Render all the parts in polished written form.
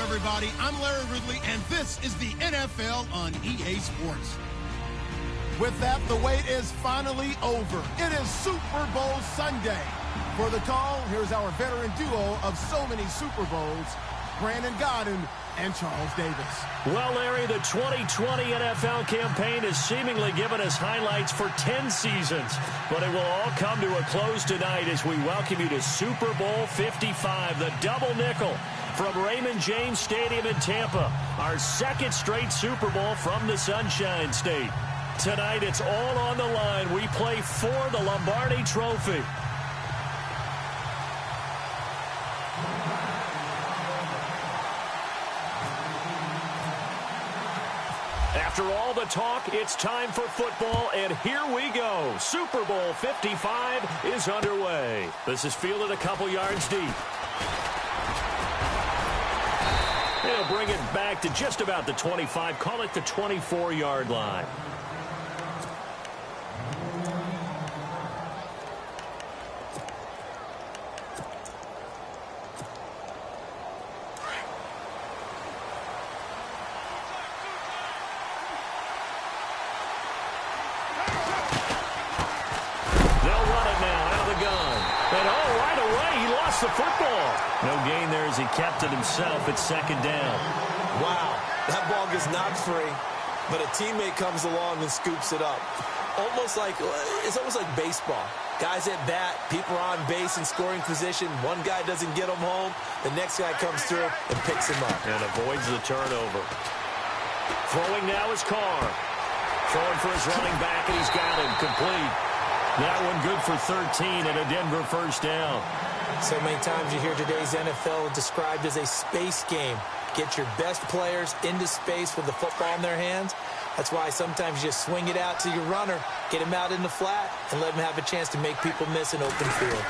everybody. I'm Larry Ridley, and this is the NFL on EA Sports. With that, the wait is finally over. It is Super Bowl Sunday. For the call, here's our veteran duo of so many Super Bowls, Brandon Godden and Charles Davis. Well, Larry, the 2020 NFL campaign has seemingly given us highlights for 10 seasons, but it will all come to a close tonight as we welcome you to Super Bowl 55, the double nickel from Raymond James Stadium in Tampa, our second straight Super Bowl from the Sunshine State. Tonight, it's all on the line. We play for the Lombardi Trophy. After all the talk, it's time for football, and here we go. Super Bowl 55 is underway. This is fielded a couple yards deep. They'll bring it back to just about the 25, call it the 24-yard line. The football. No gain there as he kept it himself. It's second down. Wow, that ball gets knocked free, but a teammate comes along and scoops it up. It's almost like baseball. Guys at bat, people are on base in scoring position. One guy doesn't get him home. The next guy comes through and picks him up. And avoids the turnover. Throwing now is Carr. Throwing for his running back, and he's got him complete. That one good for 13 and a Denver first down. So many times you hear today's NFL described as a space game. Get your best players into space with the football in their hands. That's why sometimes you just swing it out to your runner, get him out in the flat, and let him have a chance to make people miss an open field.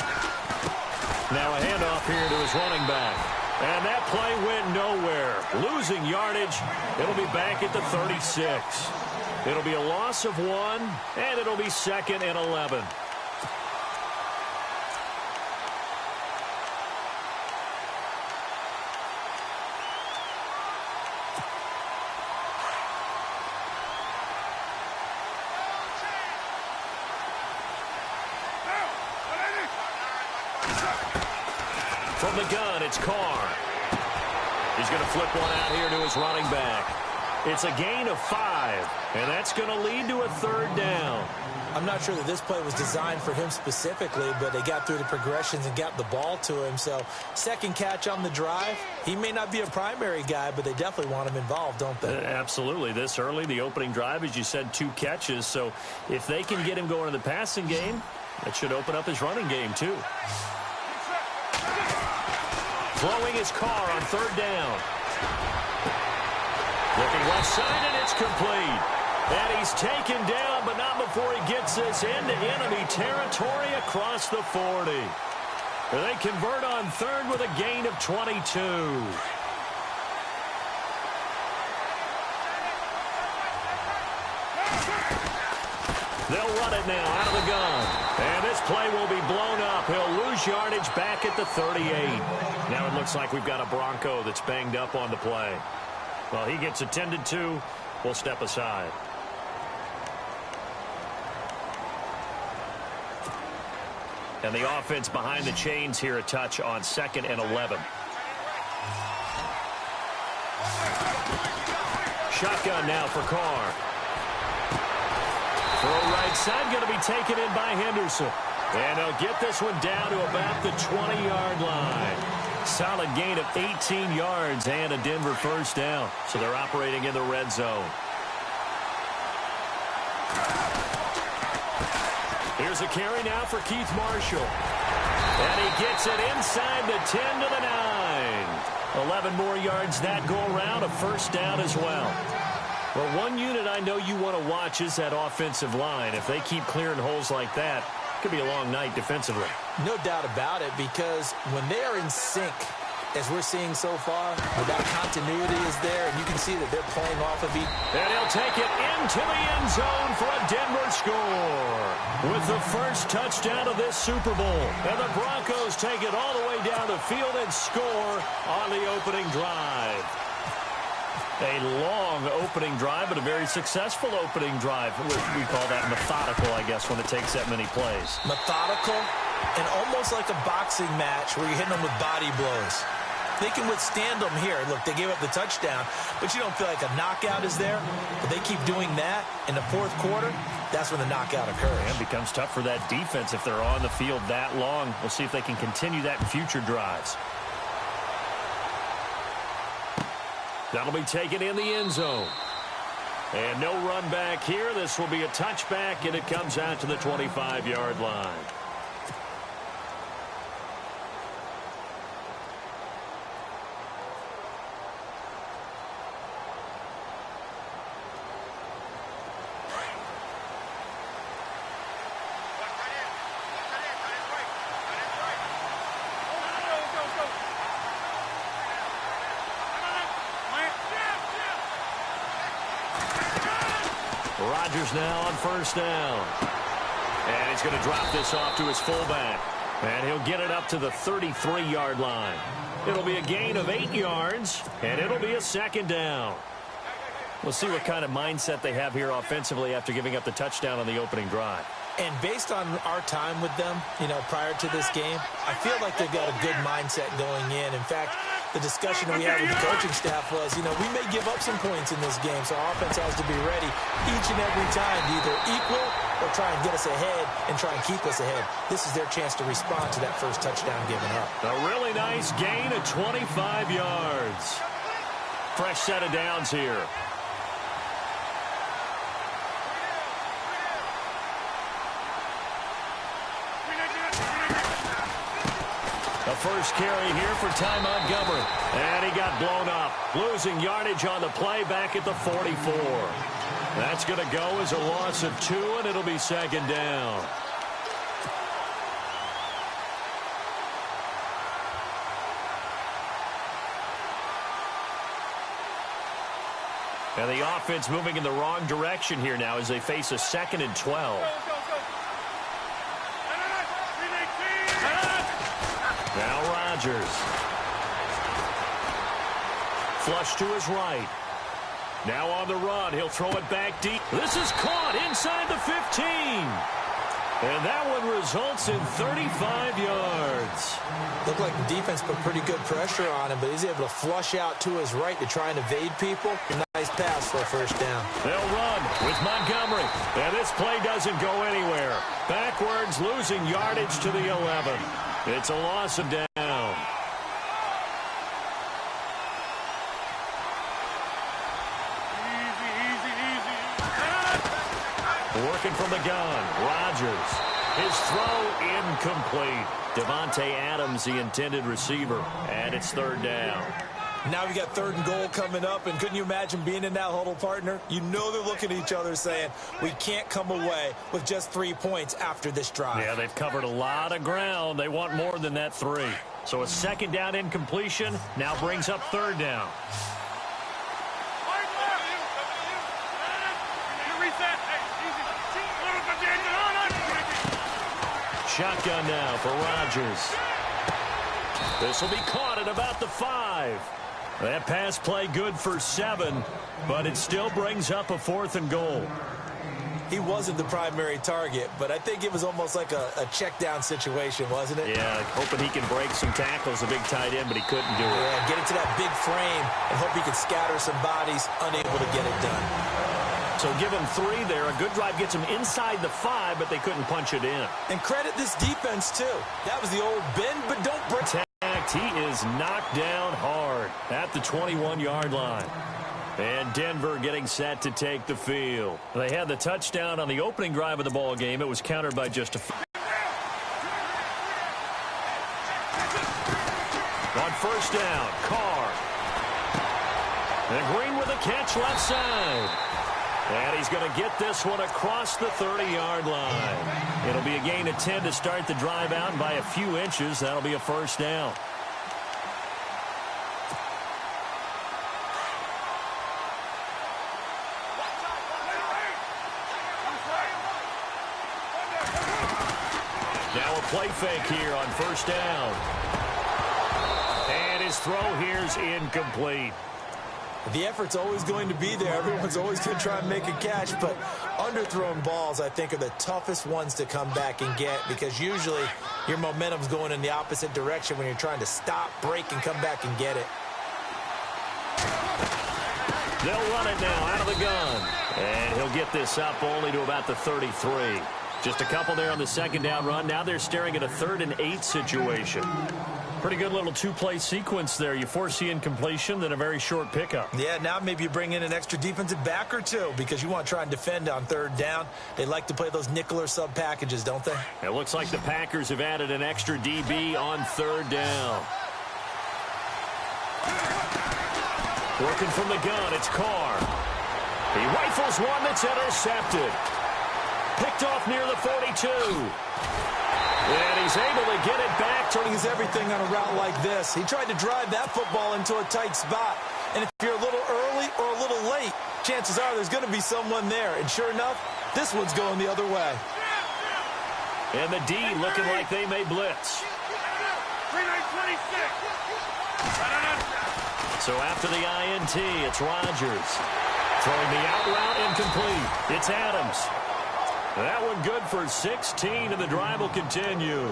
Now a handoff here to his running back. And that play went nowhere. Losing yardage. It'll be back at the 36. It'll be a loss of 1, and it'll be second and 11. From the gun, it's Carr. He's going to flip one out here to his running back. It's a gain of 5, and that's going to lead to a third down. I'm not sure that this play was designed for him specifically, but they got through the progressions and got the ball to him. So, second catch on the drive. He may not be a primary guy, but they definitely want him involved, don't they? Absolutely. This early, the opening drive, as you said, 2 catches. So, if they can get him going in the passing game, that should open up his running game, too. Throwing his Carr on third down. Looking left side, and it's complete. And he's taken down, but not before he gets this into enemy territory across the 40. They convert on third with a gain of 22. They'll run it now out of the gun. And this play will be blown up. He'll lose yardage back at the 38. Now it looks like we've got a Bronco that's banged up on the play. Well, he gets attended to. We'll step aside. And the offense behind the chains here a touch on 2nd and 11. Shotgun now for Carr. Throw right side, going to be taken in by Henderson. And they'll get this one down to about the 20-yard line. Solid gain of 18 yards and a Denver first down. So they're operating in the red zone. Here's a carry now for Keith Marshall. And he gets it inside the 10 to the 9. 11 more yards that go around, a first down as well. Well, one unit I know you want to watch is that offensive line. If they keep clearing holes like that, it could be a long night defensively. No doubt about it, because when they are in sync, as we're seeing so far, that continuity is there, and you can see that they're playing off of each. And he'll take it into the end zone for a Denver score with the first touchdown of this Super Bowl. And the Broncos take it all the way down the field and score on the opening drive. A long opening drive, but a very successful opening drive. We call that methodical, I guess, when it takes that many plays. Methodical and almost like a boxing match where you're hitting them with body blows. They can withstand them here. Look, they gave up the touchdown, but you don't feel like a knockout is there. But they keep doing that in the fourth quarter. That's when the knockout occurs. And it becomes tough for that defense if they're on the field that long. We'll see if they can continue that in future drives. That'll be taken in the end zone. And no run back here. This will be a touchback, and it comes out to the 25-yard line. Rodgers now on first down. And he's going to drop this off to his fullback. And he'll get it up to the 33-yard line. It'll be a gain of 8 yards, and it'll be a second down. We'll see what kind of mindset they have here offensively after giving up the touchdown on the opening drive. And based on our time with them, prior to this game, I feel like they've got a good mindset going in. In fact, the discussion that we had with the coaching staff was, we may give up some points in this game, so our offense has to be ready each and every time to either equal or try and get us ahead and try and keep us ahead. This is their chance to respond to that first touchdown given up. A really nice gain of 25 yards. Fresh set of downs here. The first carry here for Ty Montgomery. And he got blown up. Losing yardage on the play back at the 44. That's going to go as a loss of 2, and it'll be second down. And the offense moving in the wrong direction here now as they face a 2nd and 12. Now Rodgers. Flush to his right. Now on the run. He'll throw it back deep. This is caught inside the 15. And that one results in 35 yards. Looked like the defense put pretty good pressure on him, but he's able to flush out to his right to try and evade people. Nice pass for a first down. They'll run with Montgomery. And this play doesn't go anywhere. Backwards, losing yardage to the 11. It's a loss of down. Working from the gun. Rodgers. His throw incomplete. Devontae Adams, the intended receiver. And it's third down. Now we got 3rd and goal coming up, and couldn't you imagine being in that huddle, partner? You know they're looking at each other saying, we can't come away with just 3 points after this drive. Yeah, they've covered a lot of ground. They want more than that 3. So a second down incompletion now brings up third down. Shotgun now for Rodgers. This will be caught at about the 5. That pass play good for 7, but it still brings up a 4th and goal. He wasn't the primary target, but I think it was almost like a check down situation, wasn't it? Yeah, hoping he can break some tackles, a big tight end, but he couldn't do it. Yeah, get into that big frame and hope he could scatter some bodies, unable to get it done. So give him 3 there. A good drive gets him inside the 5, but they couldn't punch it in. And credit this defense, too. That was the old bend, but don't break. He is knocked down hard at the 21-yard line. And Denver getting set to take the field. They had the touchdown on the opening drive of the ball game. It was countered by just a... On first down, Carr. And Green with a catch left side. And he's going to get this one across the 30-yard line. It'll be a gain of 10 to start the drive out by a few inches. That'll be a first down. Now a play fake here on first down. And his throw here is incomplete. The effort's always going to be there. Everyone's always going to try and make a catch, but underthrown balls, I think, are the toughest ones to come back and get because usually your momentum's going in the opposite direction when you're trying to stop, break, and come back and get it. They'll run it now out of the gun. And he'll get this up only to about the 33. Just a couple there on the second down run. Now they're staring at a 3rd and 8 situation. Pretty good little two-play sequence there. You force the incompletion, then a very short pickup. Yeah, now maybe you bring in an extra defensive back or two because you want to try and defend on 3rd down. They like to play those nickel or sub packages, don't they? It looks like the Packers have added an extra DB on 3rd down. Working from the gun, it's Carr. He rifles one that's intercepted. Picked off near the 42. And he's able to get it back. Turning his everything on a route like this. He tried to drive that football into a tight spot. And if you're a little early or a little late, chances are there's going to be someone there. And sure enough, this one's going the other way. And the D looking like they may blitz. So after the INT, it's Rodgers. Throwing the out route incomplete. It's Adams. That one good for 16, and the drive will continue.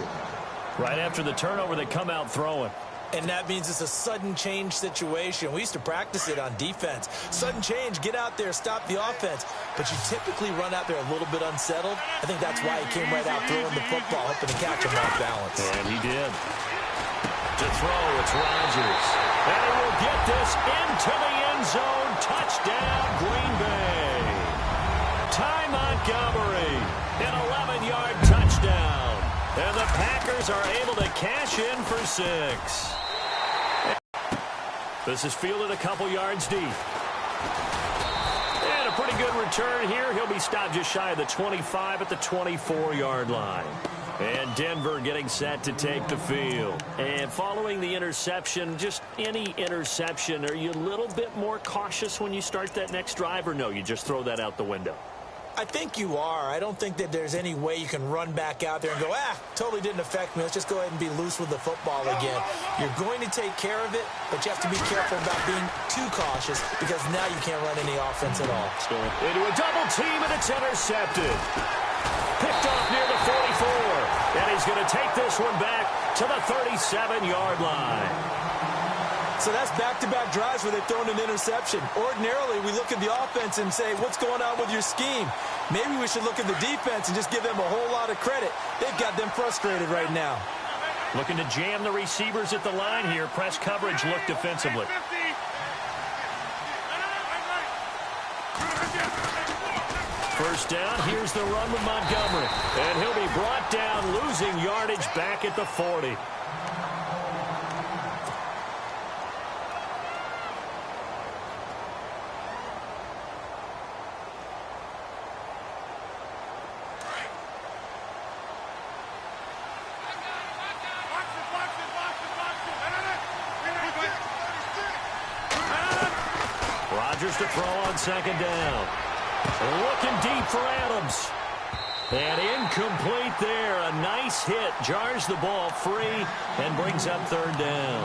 Right after the turnover, they come out throwing. And that means it's a sudden change situation. We used to practice it on defense. Sudden change, get out there, stop the offense. But you typically run out there a little bit unsettled. I think that's why he came right out throwing the football, hoping to catch him off balance. And he did. To throw, it's Rodgers. And he will get this into the end zone. Touchdown, Green Bay. Ty Montgomery, an 11-yard touchdown. And the Packers are able to cash in for 6. This is fielded a couple yards deep. And a pretty good return here. He'll be stopped just shy of the 25 at the 24-yard line. And Denver getting set to take the field. And following the interception, just any interception, are you a little bit more cautious when you start that next drive, or no, you just throw that out the window? I think you are. I don't think that there's any way you can run back out there and go, totally didn't affect me. Let's just go ahead and be loose with the football again. You're going to take care of it, but you have to be careful about being too cautious because now you can't run any offense at all. So into a double team, and it's intercepted. Picked off near the 44. And he's going to take this one back to the 37-yard line. So that's back-to-back drives where they've thrown an interception. Ordinarily, we look at the offense and say, what's going on with your scheme? Maybe we should look at the defense and just give them a whole lot of credit. They've got them frustrated right now. Looking to jam the receivers at the line here. Press coverage look defensively. First down, here's the run with Montgomery. And he'll be brought down, losing yardage back at the 40. Rodgers to throw on second down. Looking deep for Adams. And incomplete there. A nice hit. Jars the ball free and brings up third down.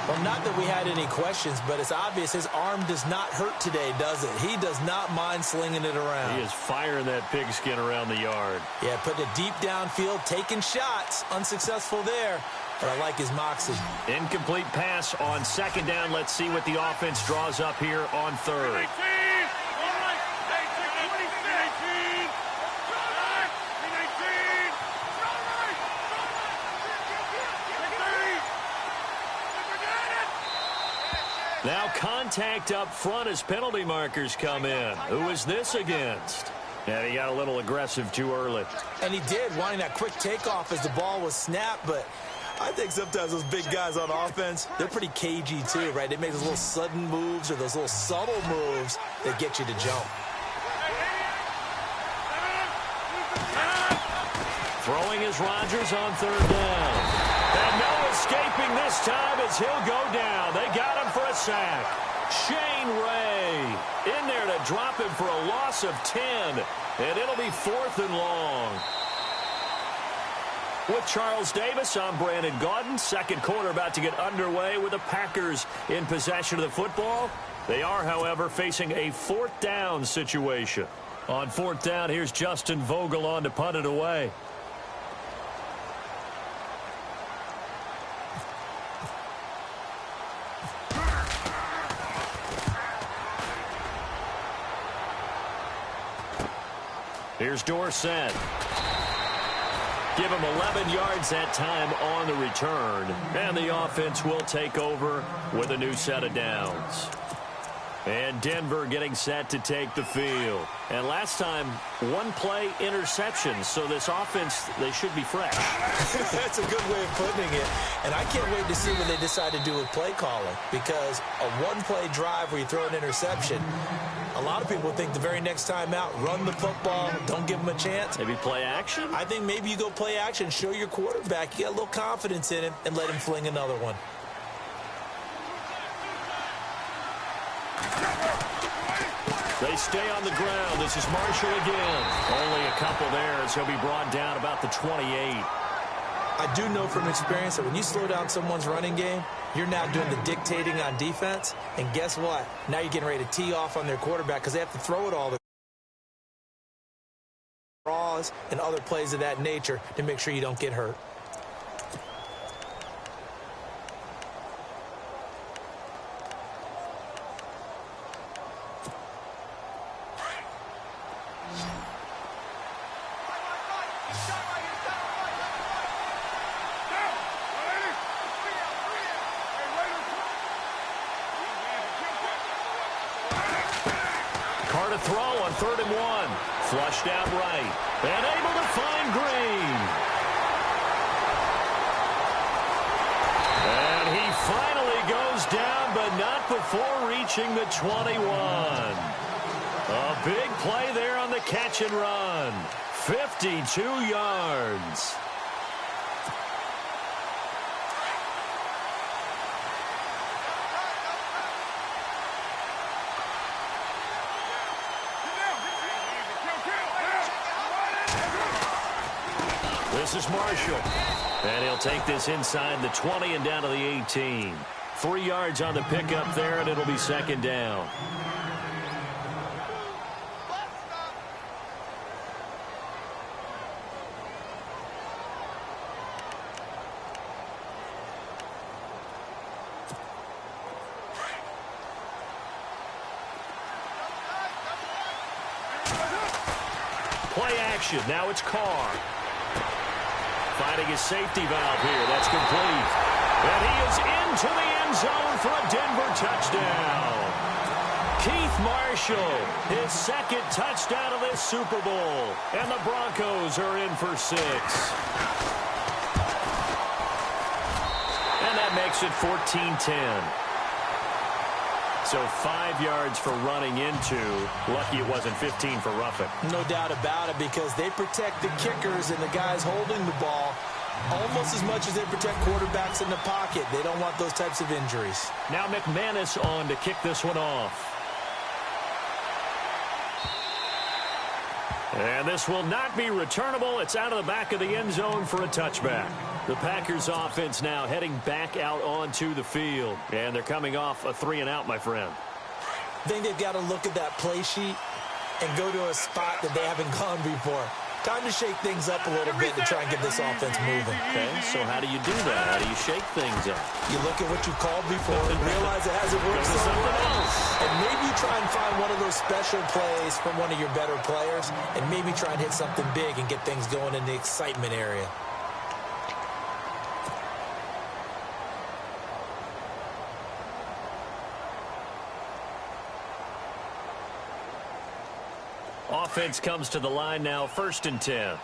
Well, not that we had any questions, but it's obvious his arm does not hurt today, does it? He does not mind slinging it around. He is firing that pigskin around the yard. Yeah, putting it deep downfield, taking shots. Unsuccessful there, but I like his moxie. Incomplete pass on second down. Let's see what the offense draws up here on third. Now contact up front as penalty markers come in. Who is this against? And he got a little aggressive too early. And he did, wanting that quick takeoff as the ball was snapped, but I think sometimes those big guys on offense, they're pretty cagey too, right? They make those little sudden moves or those little subtle moves that get you to jump. Throwing is Rodgers on third down. And no escaping this time as he'll go down. They got him for a sack. Shane Ray in there to drop him for a loss of 10. And it'll be 4th and long. With Charles Davis, I'm Brandon Gaudin. Second quarter about to get underway with the Packers in possession of the football. They are, however, facing a fourth down situation. On fourth down, here's Justin Vogel on to punt it away. Here's Dorsett. Give him 11 yards that time on the return. And the offense will take over with a new set of downs. And Denver getting set to take the field. And last time, one play interception. So this offense, they should be fresh. That's a good way of putting it. And I can't wait to see what they decide to do with play calling. Because a one-play drive where you throw an interception, a lot of people think the very next time out, run the football, don't give them a chance. Maybe play action? I think maybe you go play action, show your quarterback, you got a little confidence in him, and let him fling another one. They stay on the ground. This is Marshall again. Only a couple there as he'll be brought down about the 28. I do know from experience that when you slow down someone's running game, you're now doing the dictating on defense. And guess what? Now you're getting ready to tee off on their quarterback because they have to throw it all the draws and other plays of that nature to make sure you don't get hurt. To throw on 3rd and 1. Flushed out right. And able to find Green. And he finally goes down, but not before reaching the 21. A big play there on the catch and run. 52 yards. This is Marshall. And he'll take this inside the 20 and down to the 18. 3 yards on the pickup there, and it'll be second down. Play action. Now it's Carr. Finding his safety valve here. That's complete. And he is into the end zone for a Denver touchdown. Keith Marshall, his second touchdown of this Super Bowl. And the Broncos are in for 6. And that makes it 14-10. So 5 yards for running into. Lucky it wasn't 15 for roughing. No doubt about it, because they protect the kickers and the guys holding the ball almost as much as they protect quarterbacks in the pocket. They don't want those types of injuries. Now McManus on to kick this one off. And this will not be returnable. It's out of the back of the end zone for a touchback. The Packers offense now heading back out onto the field. And they're coming off a 3-and-out, my friend. I think they've got to look at that play sheet and go to a spot that they haven't gone before. Time to shake things up a little bit to try and get this offense moving. Okay, so how do you do that? How do you shake things up? You look at what you called before and realize it hasn't worked somewhere else. And maybe you try and find one of those special plays from one of your better players and maybe try and hit something big and get things going in the excitement area. Offense comes to the line now, 1st and 10.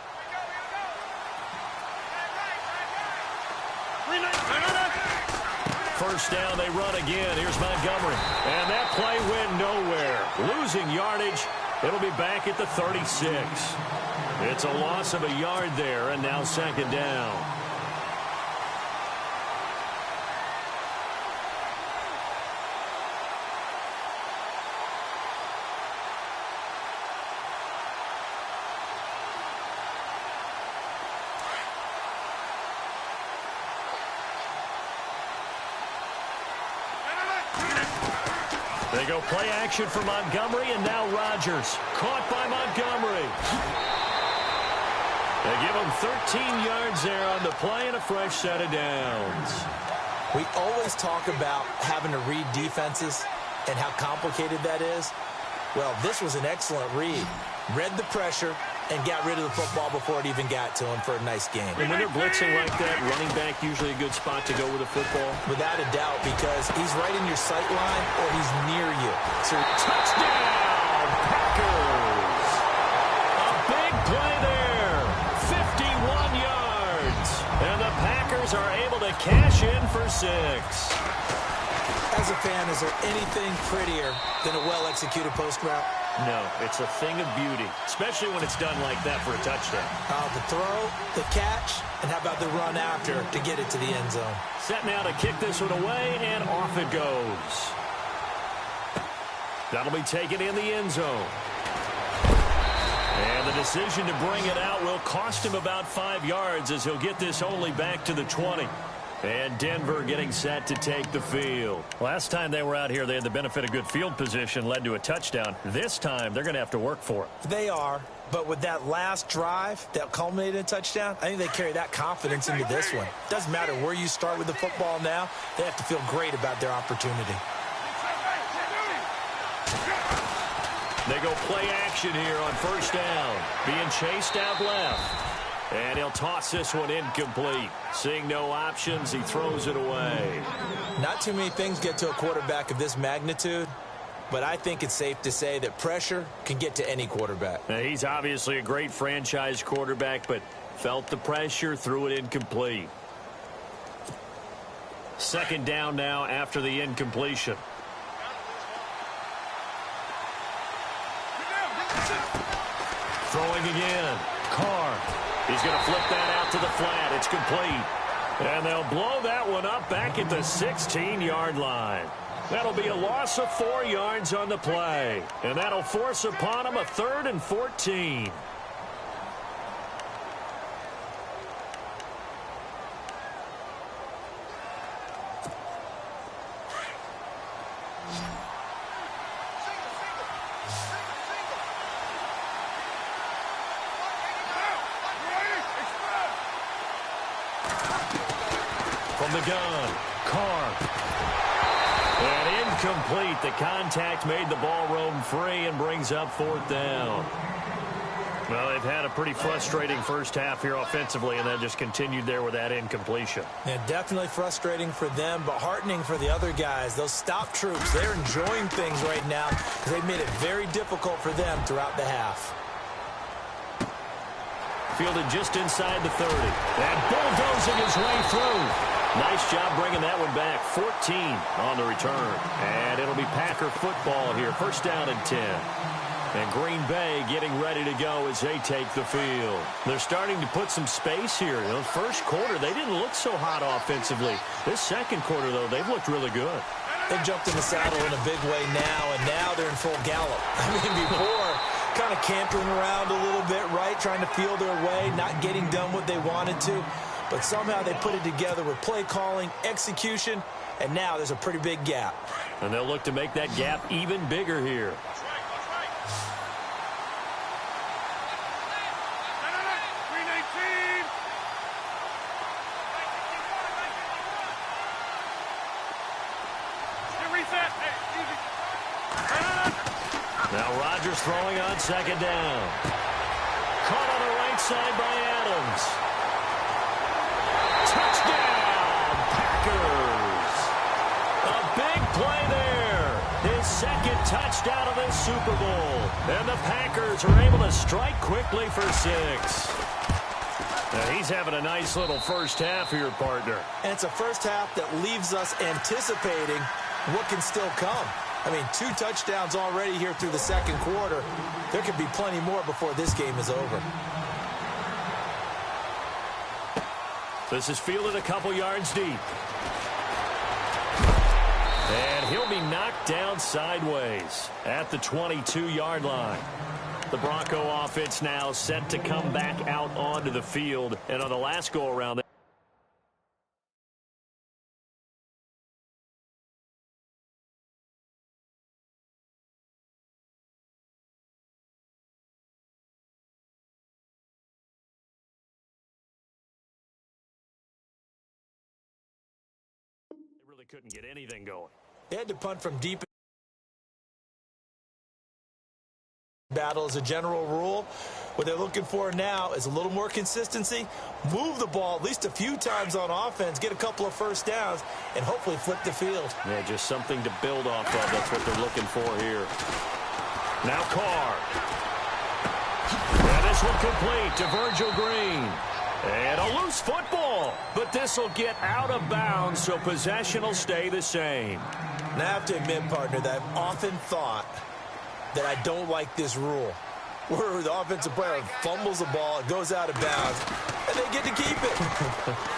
First down, they run again. Here's Montgomery. And that play went nowhere. Losing yardage. It'll be back at the 36. It's a loss of a yard there, and now 2nd down. They go play action for Montgomery, and now Rodgers. Caught by Montgomery. They give him 13 yards there on the play and a fresh set of downs. We always talk about having to read defenses and how complicated that is. Well, this was an excellent read. Read the pressure and got rid of the football before it even got to him for a nice game. And when they're blitzing like that, running back usually a good spot to go with a football? Without a doubt, because he's right in your sight line or he's near you. So, touchdown, Packers! A big play there, 51 yards. And the Packers are able to cash in for 6. As a fan, is there anything prettier than a well-executed post route? No, it's a thing of beauty, especially when it's done like that for a touchdown. The throw, the catch, and how about the run after to get it to the end zone? Set now to kick this one away, and off it goes. That'll be taken in the end zone. And the decision to bring it out will cost him about 5 yards as he'll get this only back to the 20. And Denver getting set to take the field. Last time they were out here, they had the benefit of good field position, led to a touchdown. This time, they're going to have to work for it. They are, but with that last drive that culminated in a touchdown, I think they carry that confidence into this one. Doesn't matter where you start with the football now, they have to feel great about their opportunity. They go play action here on first down. Being chased out left. And he'll toss this one incomplete. Seeing no options, he throws it away. Not too many things get to a quarterback of this magnitude, but I think it's safe to say that pressure can get to any quarterback. Now, he's obviously a great franchise quarterback, but felt the pressure, threw it incomplete. Second down now after the incompletion. Throwing again. Carr. He's going to flip that out to the flat. It's complete. And they'll blow that one up back at the 16-yard line. That'll be a loss of 4 yards on the play. And that'll force upon him a 3rd and 14. From the gun, Carr. And incomplete. The contact made the ball roam free and brings up 4th down. Well, they've had a pretty frustrating first half here offensively, and then just continued there with that incompletion. Yeah, definitely frustrating for them, but heartening for the other guys. Those stop troops, they're enjoying things right now because they've made it very difficult for them throughout the half. Fielded just inside the 30. And bulldozing his way through. Nice job bringing that one back. 14 on the return. And it'll be Packer football here. First down and 10. And Green Bay getting ready to go as they take the field. They're starting to put some space here. You know, first quarter, they didn't look so hot offensively. This second quarter, though, they've looked really good. They jumped in the saddle in a big way now, and now they're in full gallop. I mean, before, kind of cantering around a little bit, right, trying to feel their way, not getting done what they wanted to. But somehow they put it together with play calling, execution, and now there's a pretty big gap. And they'll look to make that gap even bigger here. Now Rodgers throwing on second down. Caught on the right side by Adams. Touchdown, Packers. A big play there. His second touchdown of the Super Bowl. And the Packers are able to strike quickly for 6. Now he's having a nice little first half here, partner. And it's a first half that leaves us anticipating what can still come. I mean, 2 touchdowns already here through the second quarter. There could be plenty more before this game is over. This is fielded a couple yards deep. And he'll be knocked down sideways at the 22-yard line. The Bronco offense now set to come back out onto the field. And on the last go-around, really couldn't get anything going. They had to punt from deep. Battle as a general rule. What they're looking for now is a little more consistency, move the ball at least a few times on offense, get a couple of first downs, and hopefully flip the field. Yeah, just something to build off of. That's what they're looking for here. Now Carr. And this one complete to Virgil Green. And a loose football, but this will get out of bounds, so possession will stay the same. Now, I have to admit, partner, that I've often thought that I don't like this rule, where the offensive player fumbles the ball, it goes out of bounds, and they get to keep it.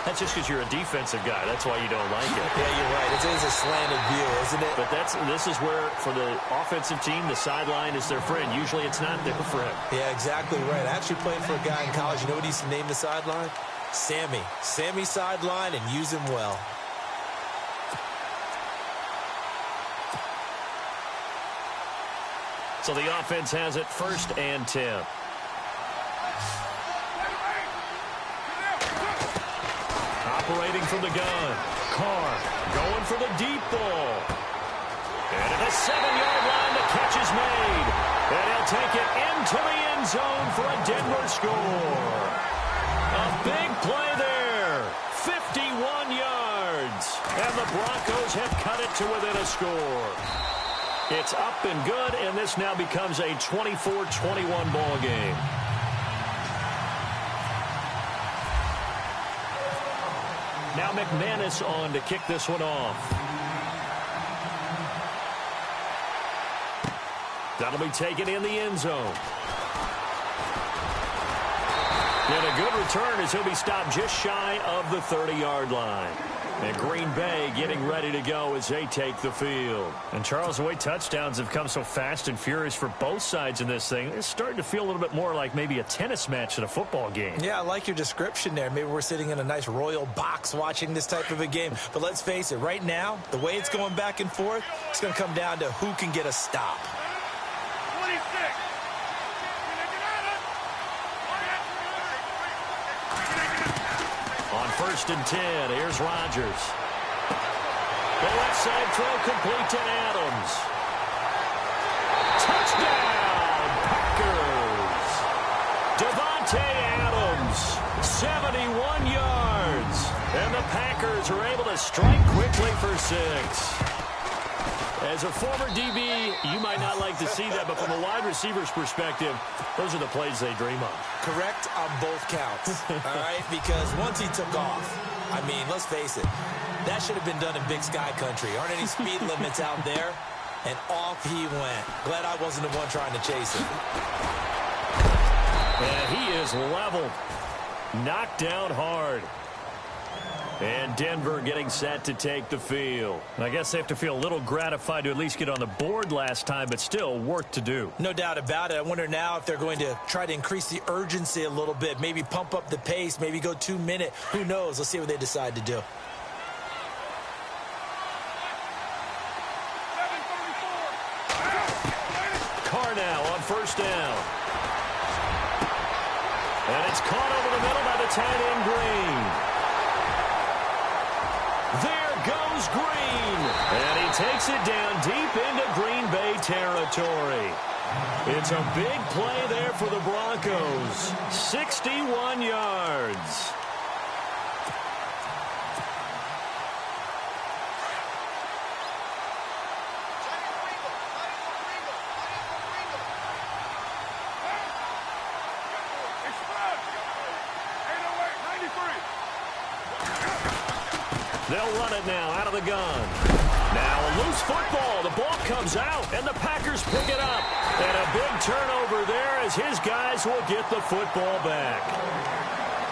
That's just because you're a defensive guy. That's why you don't like it. Yeah, you're right. It is a slanted view, isn't it? But this is where, for the offensive team, the sideline is their friend. Usually it's not their friend. Yeah, exactly right. I actually played for a guy in college. You know what he used to name the sideline? Sammy. Sammy sideline, and use him well. So the offense has it 1st and 10. Operating from the gun. Carr going for the deep ball. And at the 7-yard line, the catch is made. And he'll take it into the end zone for a Denver score. A big play there. 51 yards. And the Broncos have cut it to within a score. It's up and good, and this now becomes a 24-21 ball game. Now McManus on to kick this one off. That'll be taken in the end zone. And a good return as he'll be stopped just shy of the 30-yard line. And Green Bay getting ready to go as they take the field. And, Charles, the way touchdowns have come so fast and furious for both sides in this thing, it's starting to feel a little bit more like maybe a tennis match in a football game. Yeah, I like your description there. Maybe we're sitting in a nice royal box watching this type of a game. But let's face it, right now, the way it's going back and forth, it's going to come down to who can get a stop. 26. On 1st and 10, here's Rodgers. The left side throw complete to Adams. Touchdown, Packers. Devontae Adams, 71 yards. And the Packers are able to strike quickly for 6. As a former DB, you might not like to see that, but from a wide receiver's perspective, those are the plays they dream of. Correct on both counts, all right? Because once he took off, I mean, let's face it, that should have been done in Big Sky Country. Aren't any speed limits out there? And off he went. Glad I wasn't the one trying to chase him. And he is leveled. Knocked down hard. And Denver getting set to take the field. And I guess they have to feel a little gratified to at least get on the board last time, but still work to do. No doubt about it. I wonder now if they're going to try to increase the urgency a little bit, maybe pump up the pace, maybe go 2-minute. Who knows? Let's see what they decide to do. Carr now on 1st down. And it's caught over the middle by the tight end Green. There goes Green. And he takes it down deep into Green Bay territory. It's a big play there for the Broncos. 61 yards. They'll run it now out of the gun. Now a loose football. The ball comes out, and the Packers pick it up. And a big turnover there as his guys will get the football back.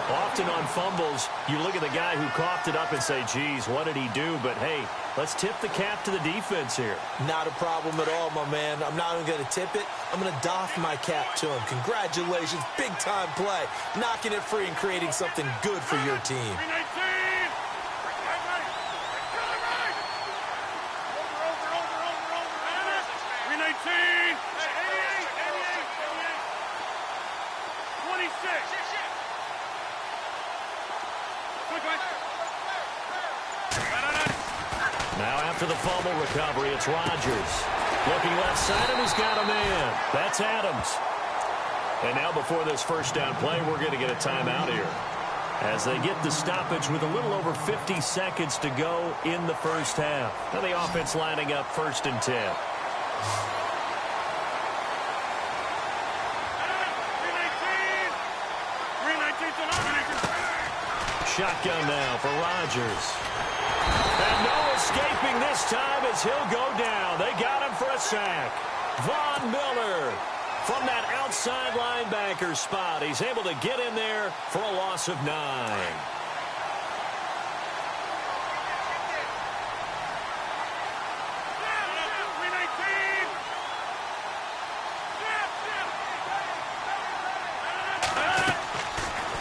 Often on fumbles, you look at the guy who coughed it up and say, geez, what did he do? But, hey, let's tip the cap to the defense here. Not a problem at all, my man. I'm not even going to tip it. I'm going to doff my cap to him. Congratulations. Big-time play. Knocking it free and creating something good for your team. 26. Now after the fumble recovery, it's Rodgers. Looking left side, and he's got a man. That's Adams. And now before this first down play, we're going to get a timeout here, as they get the stoppage with a little over 50 seconds to go in the first half. Now the offense lining up 1st and 10. Shotgun now for Rodgers. And no escaping this time as he'll go down. They got him for a sack. Von Miller from that outside linebacker spot. He's able to get in there for a loss of 9.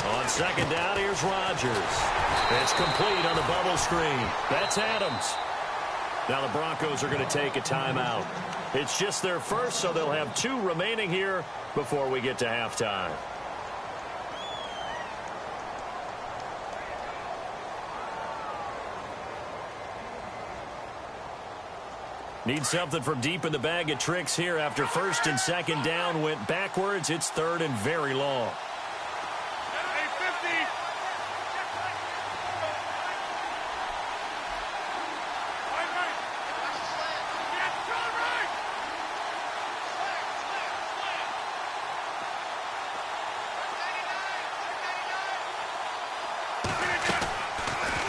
On second down, here's Rodgers. It's complete on the bubble screen. That's Adams. Now the Broncos are going to take a timeout. It's just their first, so they'll have 2 remaining here before we get to halftime. Need something from deep in the bag of tricks here after 1st and 2nd down went backwards. It's 3rd and very long.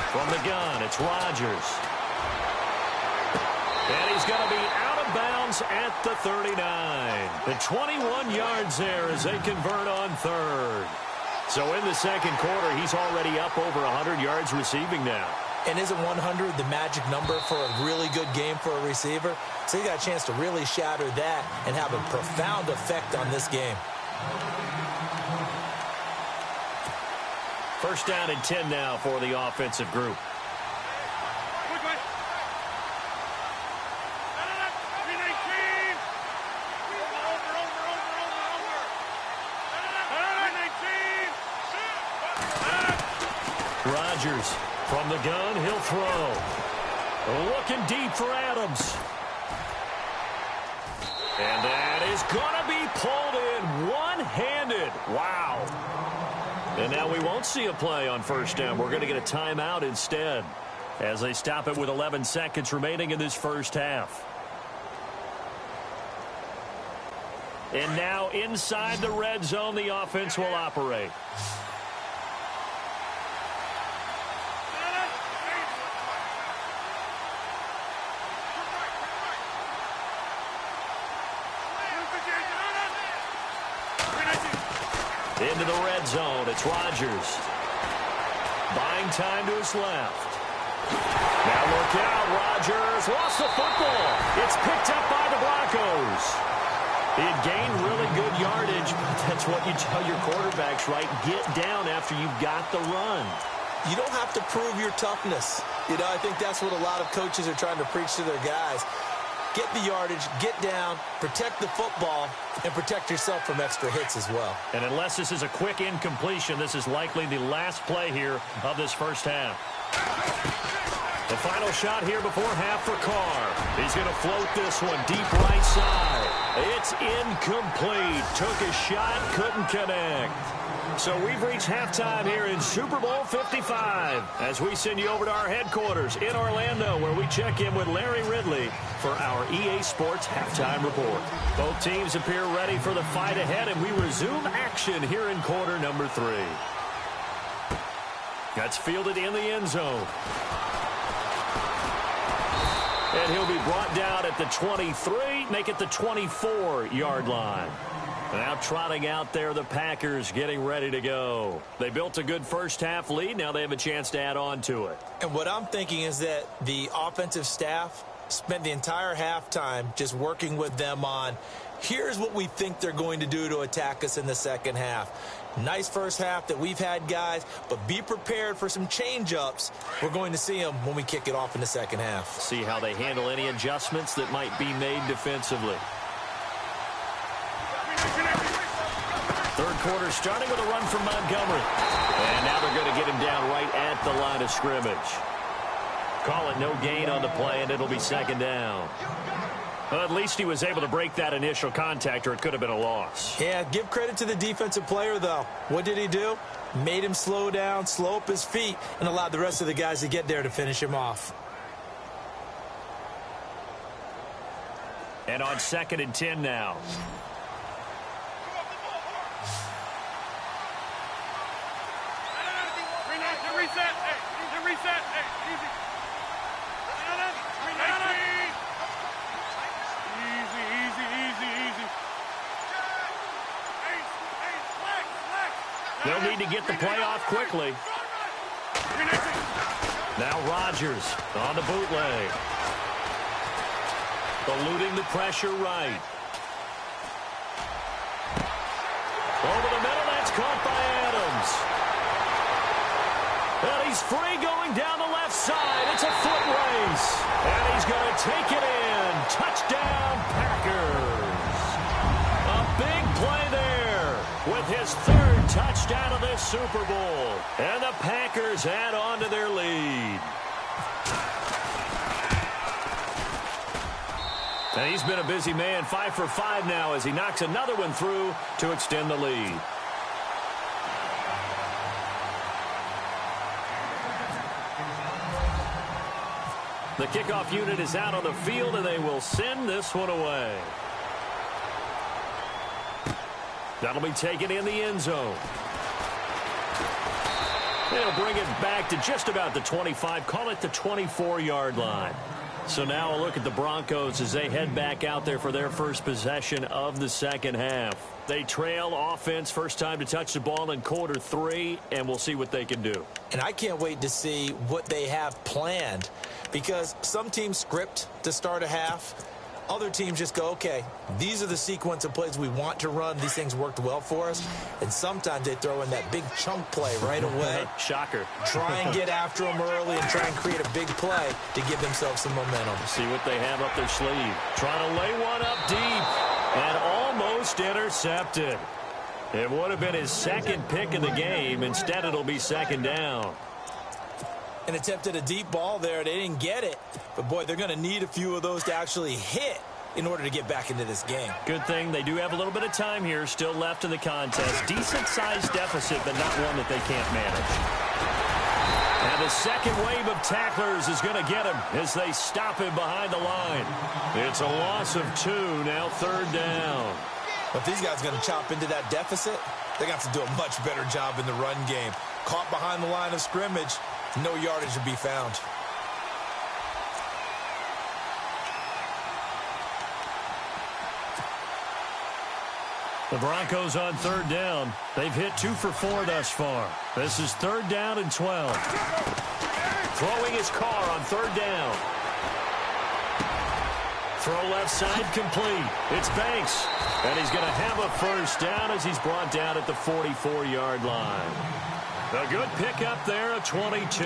From the gun, it's Rodgers. And he's going to be out of bounds at the 39. The 21 yards there as they convert on 3rd. So in the 2nd quarter, he's already up over 100 yards receiving now. And isn't 100 the magic number for a really good game for a receiver? So he got a chance to really shatter that and have a profound effect on this game. 1st down and 10 now for the offensive group. Rodgers from the gun, he'll throw. Looking deep for Adams. And that is going to be pulled in one-handed. Wow. And now we won't see a play on 1st down. We're going to get a timeout instead as they stop it with 11 seconds remaining in this first half. And now inside the red zone, the offense will operate. Into the red zone, it's Rodgers. Buying time to his left. Now look out, Rodgers lost the football. It's picked up by the Broncos. He had gained really good yardage, but that's what you tell your quarterbacks, right? Get down after you've got the run. You don't have to prove your toughness. You know, I think that's what a lot of coaches are trying to preach to their guys. Get the yardage, get down, protect the football, and protect yourself from extra hits as well. And unless this is a quick incompletion, this is likely the last play here of this first half. The final shot here before half for Carr. He's going to float this one deep right side. It's incomplete. Took a shot, couldn't connect. So we've reached halftime here in Super Bowl 55 as we send you over to our headquarters in Orlando, where we check in with Larry Ridley for our EA Sports Halftime Report. Both teams appear ready for the fight ahead, and we resume action here in quarter number 3. That's fielded in the end zone. And he'll be brought down at the 23, make it the 24-yard line. Now trotting out there, the Packers getting ready to go. They built a good first half lead. Now they have a chance to add on to it. And what I'm thinking is that the offensive staff spent the entire halftime just working with them on, here's what we think they're going to do to attack us in the second half. Nice first half that we've had, guys, but be prepared for some change-ups. We're going to see them when we kick it off in the second half. See how they handle any adjustments that might be made defensively. Third quarter starting with a run from Montgomery. And now they're going to get him down right at the line of scrimmage. Call it no gain on the play, and it'll be second down. Well, at least he was able to break that initial contact, or it could have been a loss. Yeah, give credit to the defensive player, though. What did he do? Made him slow down, slow up his feet, and allowed the rest of the guys to get there to finish him off. And on 2nd and 10 now. Reset. Easy. Easy. They'll need to get the play off quickly. Now Rodgers on the bootleg. Eluding the pressure right. Over the middle, that's caught by Adams. And he's free going down the left side. It's a foot race. And he's going to take it in. Touchdown, Packers. A big play there with his 3rd touchdown of this Super Bowl. And the Packers add on to their lead. And he's been a busy man, 5 for 5 now as he knocks another one through to extend the lead. The kickoff unit is out on the field, and they will send this one away. That'll be taken in the end zone. They'll bring it back to just about the 25, call it the 24-yard line. So now a look at the Broncos as they head back out there for their first possession of the second half. They trail offense, first time to touch the ball in quarter 3, and we'll see what they can do. And I can't wait to see what they have planned, because some teams script to start a half. Other teams just go, okay, these are the sequence of plays we want to run. These things worked well for us. And sometimes they throw in that big chunk play right away. Shocker. Try and get after them early and try and create a big play to give themselves some momentum. See what they have up their sleeve. Trying to lay one up deep and almost intercepted. It would have been his 2nd pick of the game. Instead, it'll be 2nd down. And attempted a deep ball there. They didn't get it. But, boy, they're going to need a few of those to actually hit in order to get back into this game. Good thing they do have a little bit of time here still left in the contest. Decent-sized deficit, but not one that they can't manage. And the second wave of tacklers is going to get him as they stop him behind the line. It's a loss of 2, now 3rd down. But these guys are going to chop into that deficit. They're going to have to do a much better job in the run game. Caught behind the line of scrimmage. No yardage to be found. The Broncos on 3rd down. They've hit 2 for 4 thus far. This is 3rd down and 12. Throwing his car on 3rd down. Throw left side complete. It's Banks. And he's going to have a first down as he's brought down at the 44-yard line. A good pickup there, a 22.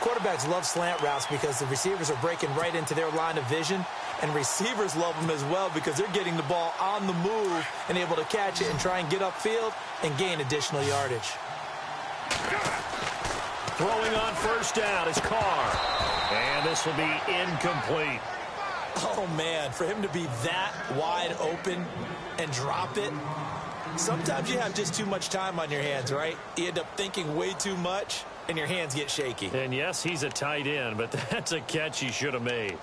Quarterbacks love slant routes because the receivers are breaking right into their line of vision, and receivers love them as well because they're getting the ball on the move and able to catch it and try and get upfield and gain additional yardage. Throwing on 1st down is Carr, and this will be incomplete. Oh, man, for him to be that wide open and drop it, sometimes you have just too much time on your hands, right? You end up thinking way too much, and your hands get shaky. And, yes, he's a tight end, but that's a catch he should have made.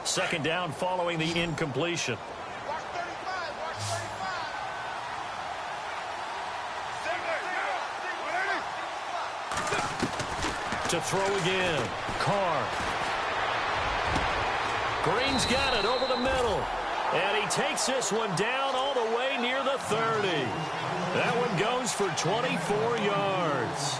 Second down following the incompletion. To throw again. Carr. Green's got it over the middle. And he takes this one down all the way near the 30. That one goes for 24 yards.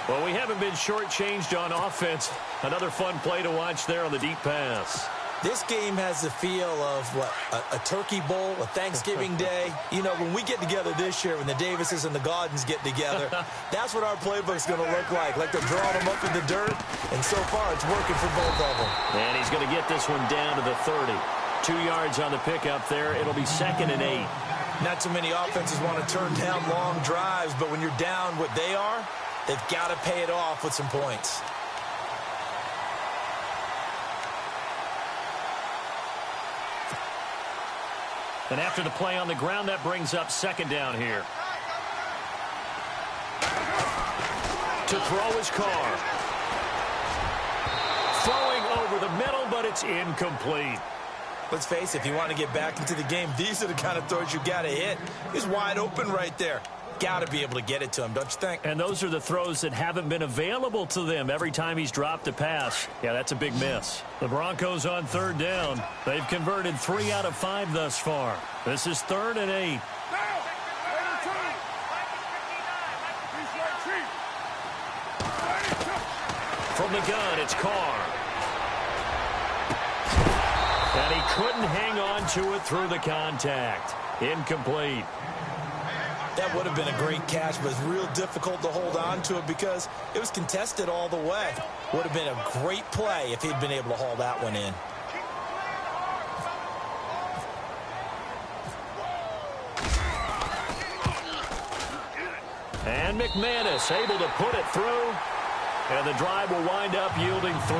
Well, we haven't been shortchanged on offense. Another fun play to watch there on the deep pass. This game has the feel of, what, a turkey bowl, a Thanksgiving day. You know, when we get together this year, when the Davises and the Gaudens get together, that's what our playbook's going to look like. Like they're drawing them up in the dirt, and so far it's working for both of them. And he's going to get this one down to the 30. 2 yards on the pickup there. It'll be 2nd and 8. Not too many offenses want to turn down long drives, but when you're down what they are, they've got to pay it off with some points. And after the play on the ground, that brings up second down here. To throw his Carr. Throwing over the middle, but it's incomplete. Let's face it, if you want to get back into the game, these are the kind of throws you got to hit. He's wide open right there. Got to be able to get it to him, don't you think? And those are the throws that haven't been available to them every time he's dropped a pass. Yeah, that's a big miss. The Broncos on third down. They've converted 3 out of 5 thus far. This is 3rd and 8. From the gun, it's Carr. And he couldn't hang on to it through the contact. Incomplete. That would have been a great catch, but it's real difficult to hold on to it because it was contested all the way. Would have been a great play if he'd been able to haul that one in. And McManus able to put it through. And the drive will wind up yielding 3.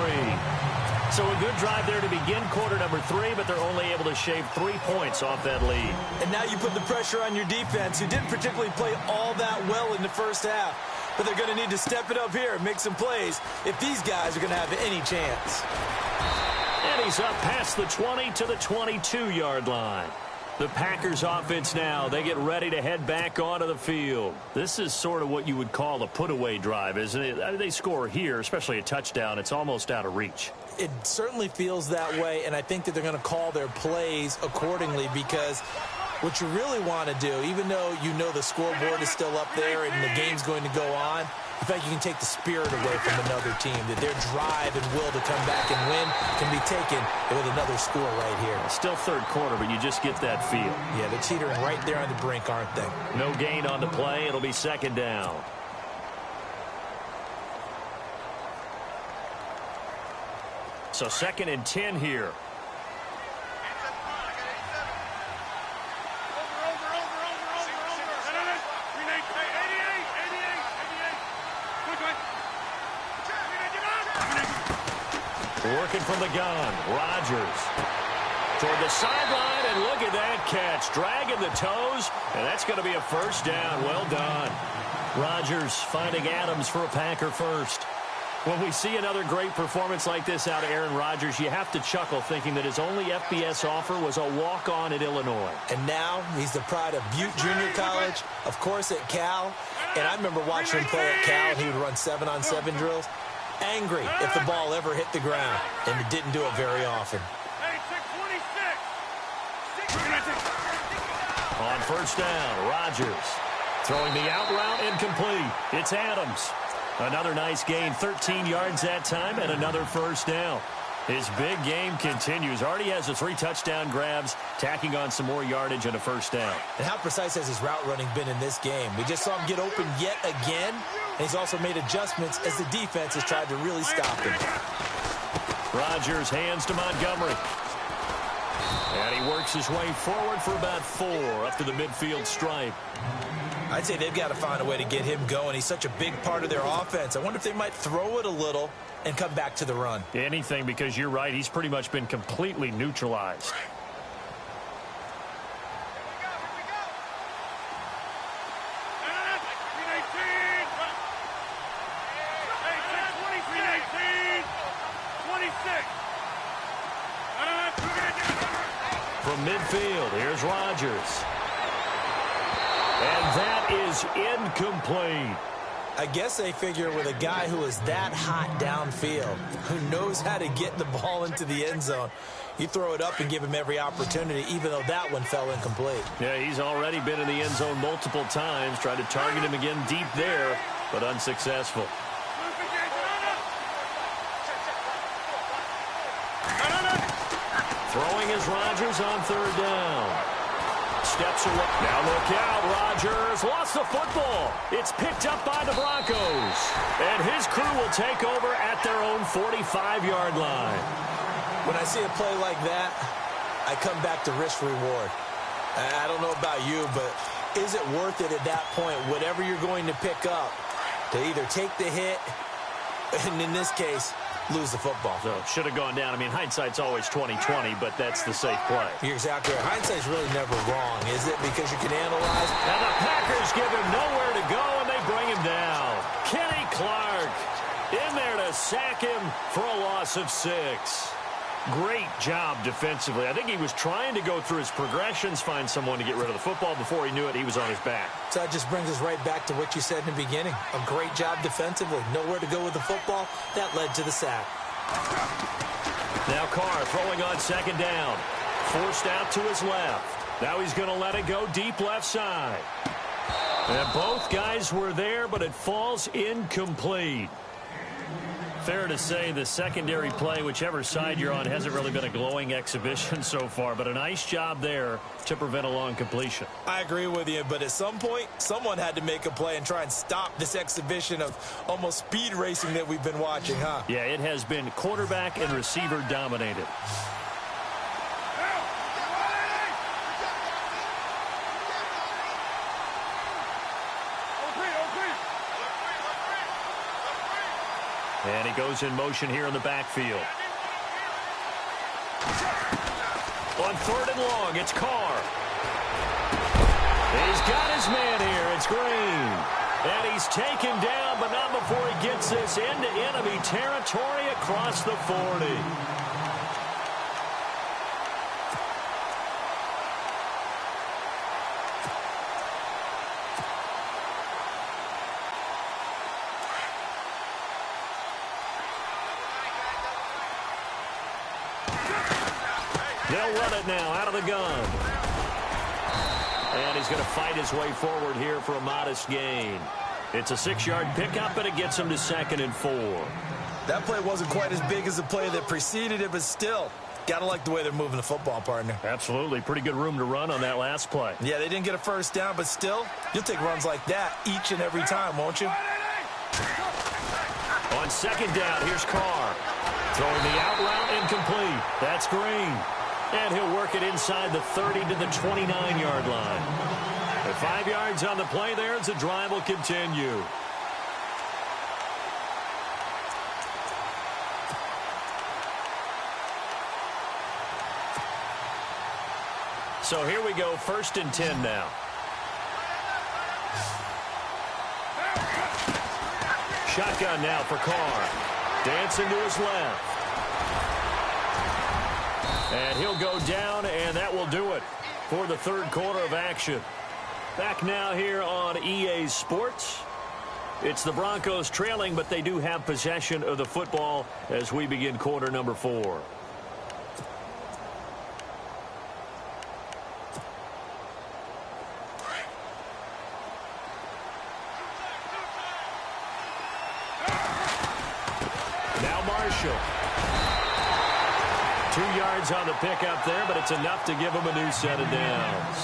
So a good drive there to begin quarter number 3, but they're only able to shave 3 points off that lead. And now you put the pressure on your defense, who didn't particularly play all that well in the first half. But they're going to need to step it up here and make some plays if these guys are going to have any chance. And he's up past the 20 to the 22-yard line. The Packers offense now, they get ready to head back onto the field. This is sort of what you would call a put-away drive, isn't it? I mean, they score here, especially a touchdown. It's almost out of reach. It certainly feels that way, and I think that they're going to call their plays accordingly because what you really want to do, even though you know the scoreboard is still up there and the game's going to go on, in fact, you can take the spirit away from another team, that their drive and will to come back and win can be taken with another score right here. Still third quarter, but you just get that feel. Yeah, they're teetering right there on the brink, aren't they? No gain on the play. It'll be second down. So 2nd and 10 here. Working from the gun, Rodgers toward the sideline, and look at that catch, dragging the toes, and that's going to be a first down. Well done. Rodgers finding Adams for a Packer first. When we see another great performance like this out of Aaron Rodgers, you have to chuckle thinking that his only FBS offer was a walk-on at Illinois. And now he's the pride of Butte Junior College, of course at Cal, and I remember watching him play at Cal, and he would run 7-on-7 drills. Angry if the ball ever hit the ground, and it didn't do it very often. On first down, Rodgers throwing the out route, incomplete. It's Adams. Another nice gain, 13 yards that time, and another first down. His big game continues. Already has the 3 touchdown grabs, tacking on some more yardage and a first down. And how precise has his route running been in this game? We just saw him get open yet again, and he's also made adjustments as the defense has tried to really stop him. Rodgers hands to Montgomery. And he works his way forward for about 4 up to the midfield stripe. I'd say they've got to find a way to get him going. He's such a big part of their offense. I wonder if they might throw it a little and come back to the run. Anything, because you're right. He's pretty much been completely neutralized. From midfield, here's Rodgers. And that is incomplete. I guess they figure with a guy who is that hot downfield, who knows how to get the ball into the end zone, you throw it up and give him every opportunity, even though that one fell incomplete. Yeah, he's already been in the end zone multiple times, tried to target him again deep there, but unsuccessful. Throwing is Rodgers on third down. Steps away. Now look out. Rodgers lost the football. It's picked up by the Broncos. And his crew will take over at their own 45-yard line. When I see a play like that, I come back to risk reward. I don't know about you, but is it worth it at that point, whatever you're going to pick up, to either take the hit, and in this case, lose the football? So should have gone down. I mean, hindsight's always 20/20, but that's the safe play. You're exactly right. Hindsight's really never wrong, is it? Because you can analyze. And the Packers give him nowhere to go, and they bring him down. Kenny Clark in there to sack him for a loss of 6. Great job defensively. I think he was trying to go through his progressions, find someone to get rid of the football. Before he knew it, he was on his back. So that just brings us right back to what you said in the beginning. A great job defensively. Nowhere to go with the football. That led to the sack. Now Carr throwing on second down. Forced out to his left. Now he's going to let it go deep left side. And both guys were there, but it falls incomplete. Fair to say the secondary play, whichever side you're on, hasn't really been a glowing exhibition so far, but a nice job there to prevent a long completion. I agree with you, but at some point, someone had to make a play and try and stop this exhibition of almost speed racing that we've been watching, huh? Yeah, it has been quarterback and receiver dominated. And he goes in motion here in the backfield. On 3rd and long, it's Carr. He's got his man here. It's Green. And he's taken down, but not before he gets this into enemy territory across the 40. They'll run it now out of the gun. And he's going to fight his way forward here for a modest gain. It's a 6-yard pickup, and it gets him to 2nd and 4. That play wasn't quite as big as the play that preceded it, but still, got to like the way they're moving the football, partner. Absolutely. Pretty good room to run on that last play. Yeah, they didn't get a first down, but still, you'll take runs like that each and every time, won't you? On 2nd down, here's Carr. Throwing the out route incomplete. That's Green. And he'll work it inside the 30 to the 29-yard line. At 5 yards on the play there as the drive will continue. So here we go, 1st and 10 now. Shotgun now for Carr. Dancing to his left. And he'll go down, and that will do it for the 3rd quarter of action. Back now here on EA Sports. It's the Broncos trailing, but they do have possession of the football as we begin quarter number 4. Now Marshall. 2 yards on the pickup there, but it's enough to give them a new set of downs.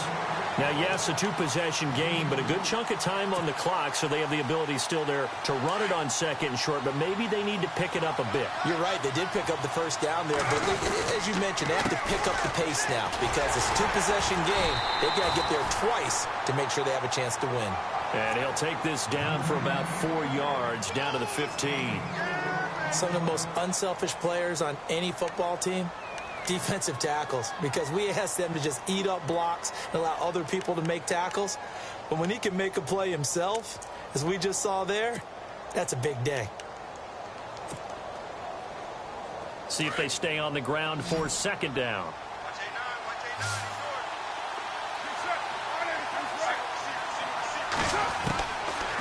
Now, yes, a 2-possession game, but a good chunk of time on the clock, so they have the ability still there to run it on 2nd and short, but maybe they need to pick it up a bit. You're right. They did pick up the first down there, but as you mentioned, they have to pick up the pace now because it's a 2-possession game. They've got to get there twice to make sure they have a chance to win. And he'll take this down for about 4 yards, down to the 15. Some of the most unselfish players on any football team, defensive tackles, because we ask them to just eat up blocks and allow other people to make tackles. But when he can make a play himself, as we just saw there, that's a big day. See if they stay on the ground for 2nd down.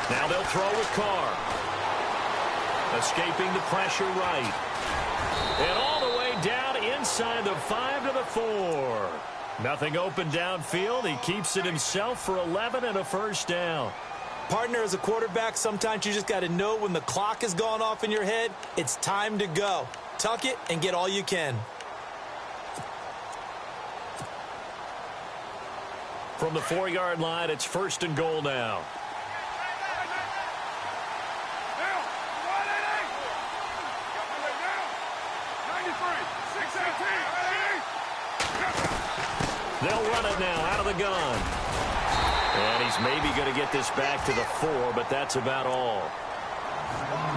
Now they'll throw with Carr. Escaping the pressure right. And all the way down inside the 5 to the 4. Nothing open downfield. He keeps it himself for 11 and a first down. Partner, as a quarterback, sometimes you just got to know when the clock has gone off in your head, it's time to go. Tuck it and get all you can. From the 4-yard line, it's 1st and goal now. They'll run it now out of the gun. And he's maybe going to get this back to the 4, but that's about all.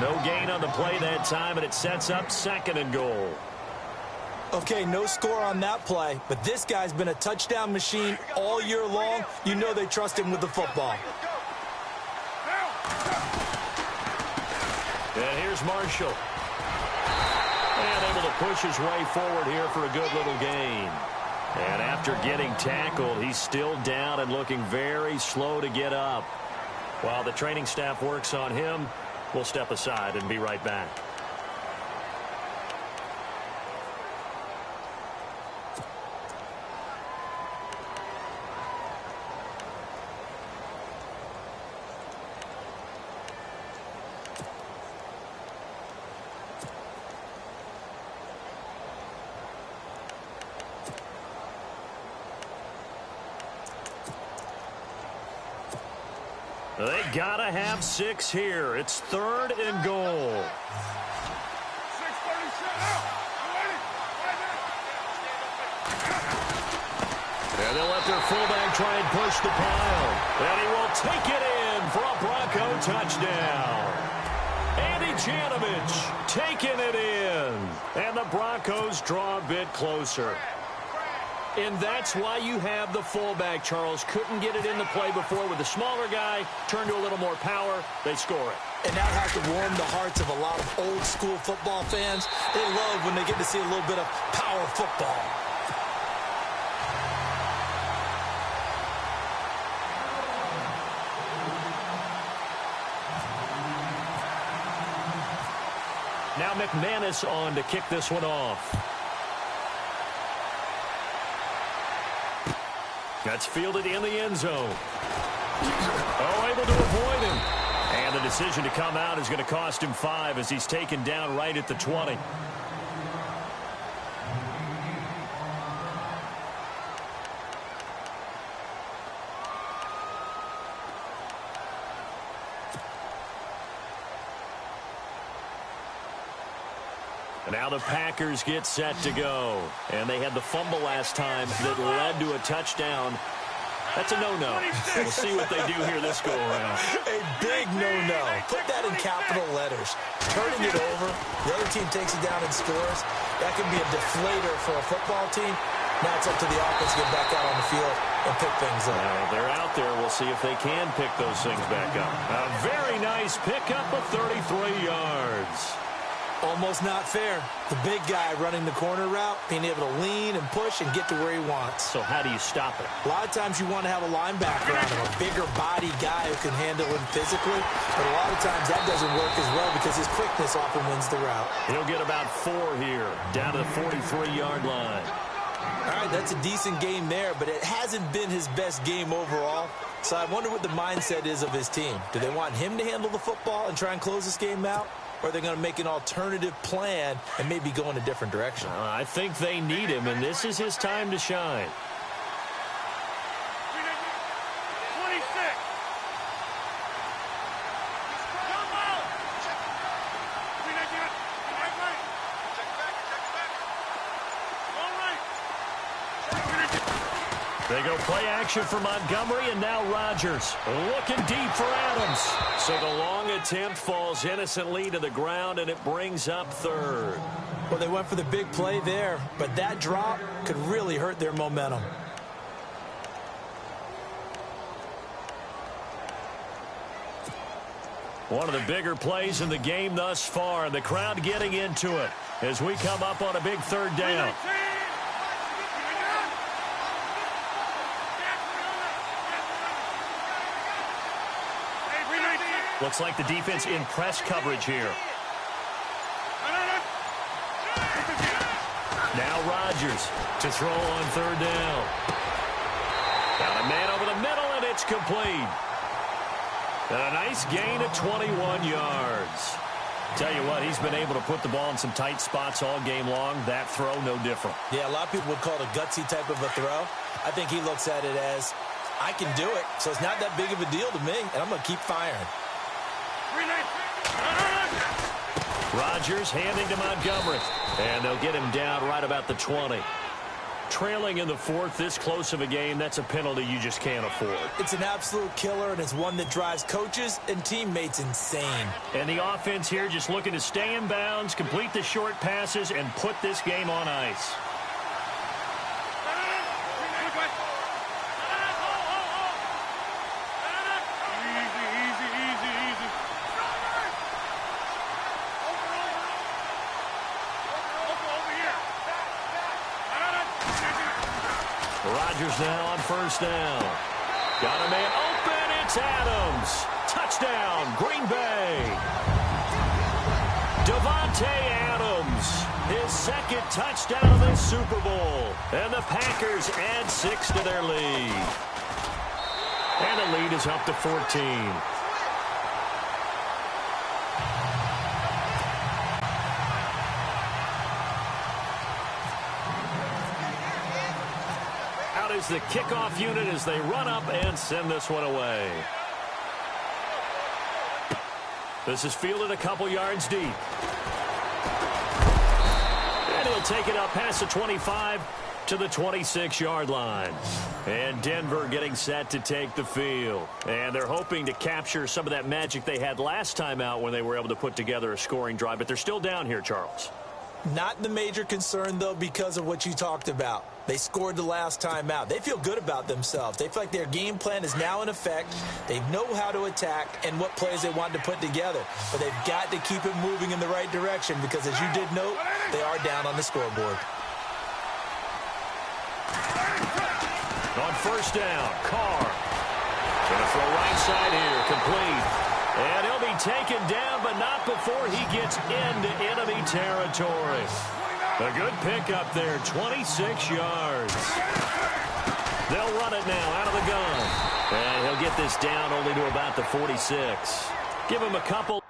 No gain on the play that time, and it sets up 2nd and goal. Okay, no score on that play, but this guy's been a touchdown machine all year long. You know they trust him with the football. And here's Marshall. And able to push his way forward here for a good little gain. And after getting tackled, he's still down and looking very slow to get up. While the training staff works on him, we'll step aside and be right back. They gotta have 6 here. It's 3rd and goal. 6:37 out. And they'll let their fullback try and push the pile. And he will take it in for a Bronco touchdown. Andy Janovich taking it in. And the Broncos draw a bit closer. And that's why you have the fullback, Charles. Couldn't get it in the play before with the smaller guy. Turned to a little more power. They score it. And that has to warm the hearts of a lot of old-school football fans. They love when they get to see a little bit of power football. Now McManus on to kick this one off. That's fielded in the end zone. Oh, able to avoid him. And the decision to come out is going to cost him 5 as he's taken down right at the 20. Now the Packers get set to go. And they had the fumble last time that led to a touchdown. That's a no-no. We'll see what they do here this go-around. A big no-no. Put that in capital letters. Turning it over, the other team takes it down and scores. That can be a deflator for a football team. Now it's up to the offense to get back out on the field and pick things up. They're out there. We'll see if they can pick those things back up. A very nice pickup of 33 yards. Almost not fair. The big guy running the corner route, being able to lean and push and get to where he wants. So how do you stop it? A lot of times you want to have a linebacker on him, a bigger body guy who can handle him physically. But a lot of times that doesn't work as well because his quickness often wins the route. He'll get about 4 here, down to the 43-yard line. All right, that's a decent game there, but it hasn't been his best game overall. So I wonder what the mindset is of his team. Do they want him to handle the football and try and close this game out? Or are they going to make an alternative plan and maybe go in a different direction? I think they need him, and this is his time to shine. 26. They go play action for Montgomery, and now Rodgers looking deep for Adams. So the long attempt falls innocently to the ground, and it brings up 3rd. Well, they went for the big play there, but that drop could really hurt their momentum. One of the bigger plays in the game thus far, and the crowd getting into it as we come up on a big 3rd down. Looks like the defense in press coverage here. Now Rodgers to throw on 3rd down. Got a man over the middle, and it's complete. And a nice gain of 21 yards. Tell you what, he's been able to put the ball in some tight spots all game long. That throw, no different. Yeah, a lot of people would call it a gutsy type of a throw. I think he looks at it as, I can do it, so it's not that big of a deal to me, and I'm going to keep firing. Rodgers handing to Montgomery. And they'll get him down right about the 20. trailing in the fourth, this close of a game, that's a penalty you just can't afford. It's an absolute killer, and it's one that drives coaches and teammates insane. And the offense here just looking to stay in bounds, complete the short passes, and put this game on ice. Rodgers now on first down. Got a man open. It's Adams. Touchdown, Green Bay. Davante Adams, his second touchdown of this Super Bowl. And the Packers add 6 to their lead. And the lead is up to 14. Is the kickoff unit as they run up and send this one away. This is fielded a couple yards deep. And he'll take it up past the 25 to the 26-yard line. And Denver getting set to take the field. And they're hoping to capture some of that magic they had last time out when they were able to put together a scoring drive. But they're still down here, Charles. Not the major concern, though, because of what you talked about. They scored the last time out. They feel good about themselves. They feel like their game plan is now in effect. They know how to attack and what plays they want to put together. But they've got to keep it moving in the right direction because, as you did note, they are down on the scoreboard. On first down, Carr. Going to throw right side here, complete. And he'll be taken down, but not before he gets into enemy territory. A good pickup there, 26 yards. They'll run it now out of the gun. And he'll get this down only to about the 46. Give him a couple.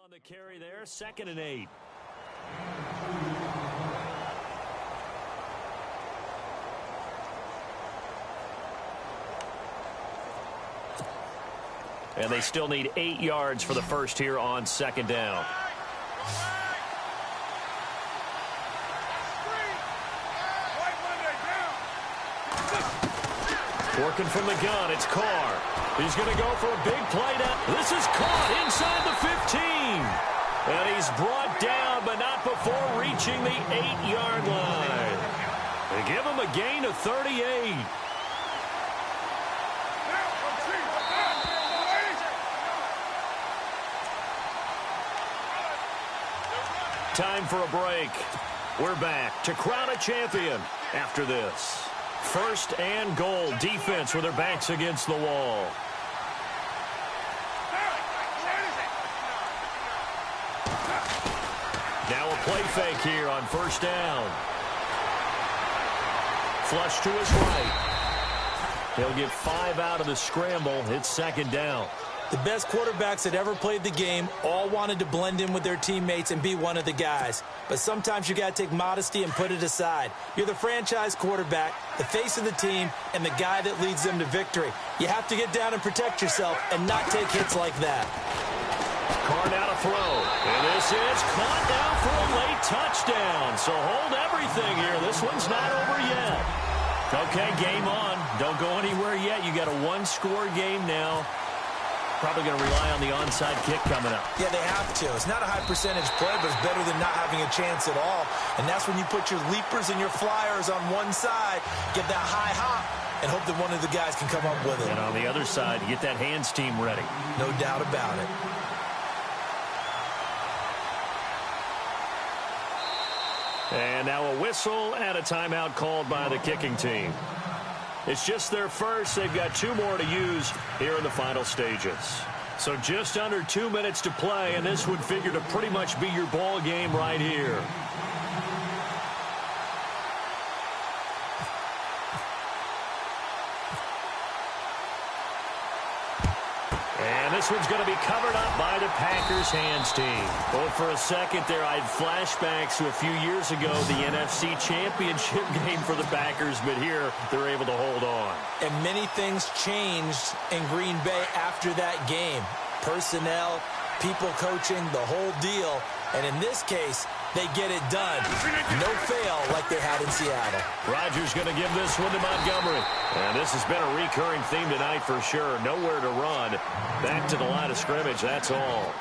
On the carry there, 2nd and 8. And they still need 8 yards for the first here on 2nd down. Working from the gun, it's Carr. He's going to go for a big play now. This is caught inside the 15. And he's brought down, but not before reaching the 8-yard line. They give him a gain of 38. Time for a break. We're back to crown a champion after this. 1st and goal, defense with their backs against the wall. Now a play fake here on first down. Flush to his right. He'll get 5 out of the scramble. It's 2nd down. The best quarterbacks that ever played the game all wanted to blend in with their teammates and be one of the guys. But sometimes you got to take modesty and put it aside. You're the franchise quarterback, the face of the team, and the guy that leads them to victory. You have to get down and protect yourself and not take hits like that. Carr now to throw. And this is caught down for a late touchdown. So hold everything here. This one's not over yet. Okay, game on. Don't go anywhere yet. You got a 1-score game now. Probably going to rely on the onside kick coming up. Yeah, they have to. It's not a high percentage play, but it's better than not having a chance at all. And that's when you put your leapers and your flyers on one side, get that high hop, and hope that one of the guys can come up with it. And on the other side, get that hands team ready. No doubt about it. And now a whistle and a timeout called by the kicking team. It's just their first. They've got 2 more to use here in the final stages. So just under 2 minutes to play, and this would figure to pretty much be your ball game right here. And this one's going to be covered up by the Packers hands team. Well, for a second there, I had flashbacks to a few years ago, the NFC Championship game for the Packers, but here they're able to hold on. And many things changed in Green Bay after that game. Personnel, people coaching, the whole deal. And in this case, they get it done. No fail like they had in Seattle. Rodgers going to give this one to Montgomery. And this has been a recurring theme tonight for sure. Nowhere to run. Back to the line of scrimmage, that's all.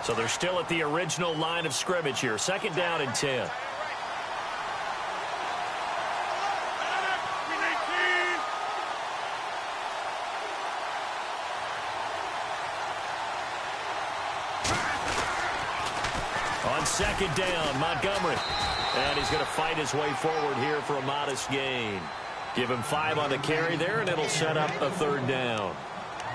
So they're still at the original line of scrimmage here. 2nd down and 10. On 2nd down, Montgomery. And he's going to fight his way forward here for a modest gain. Give him 5 on the carry there, and it'll set up a 3rd down.